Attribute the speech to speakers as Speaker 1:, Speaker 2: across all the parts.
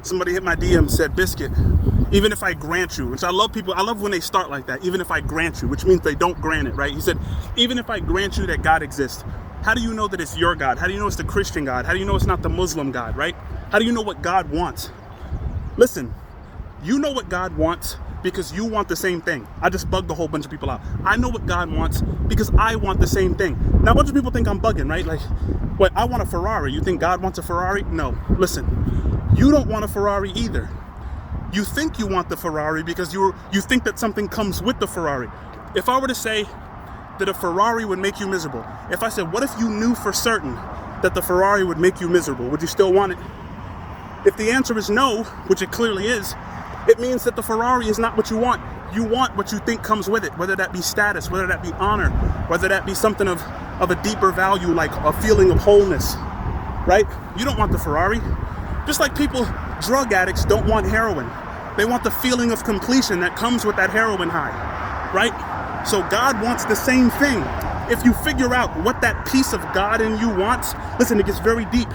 Speaker 1: Somebody hit my DM, said, Biscuit, even if I grant you, which I love when they start like that, even if I grant you, which means they don't grant it, right? He said, even if I grant you that God exists, how do you know that it's your God? How do you know it's the Christian God? How do you know it's not the Muslim God, right? How do you know what God wants? Listen, you know what God wants because you want the same thing. I just bugged a whole bunch of people out. I know what God wants because I want the same thing. Now, a bunch of people think I'm bugging, right? Like, what, I want a Ferrari. You think God wants a Ferrari? No. Listen, you don't want a Ferrari either. You think you want the Ferrari because you think that something comes with the Ferrari. If I were to say that a Ferrari would make you miserable, if I said, what if you knew for certain that the Ferrari would make you miserable? Would you still want it? If the answer is no, which it clearly is, it means that the Ferrari is not what you want. You want what you think comes with it, whether that be status, whether that be honor, whether that be something of a deeper value, like a feeling of wholeness, right? You don't want the Ferrari. Just like drug addicts don't want heroin. They want the feeling of completion that comes with that heroin high, right? So God wants the same thing. If you figure out what that piece of God in you wants, listen, it gets very deep.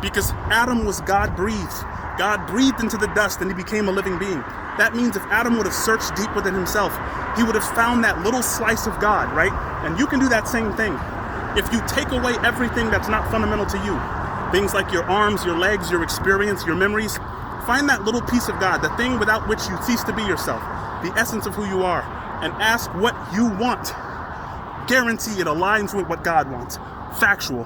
Speaker 1: Because Adam was God-breathed. God breathed into the dust and he became a living being. That means if Adam would have searched deep within himself, he would have found that little slice of God, right? And you can do that same thing. If you take away everything that's not fundamental to you, things like your arms, your legs, your experience, your memories, find that little piece of God, the thing without which you cease to be yourself, the essence of who you are, and ask what you want. Guarantee it aligns with what God wants. Factual.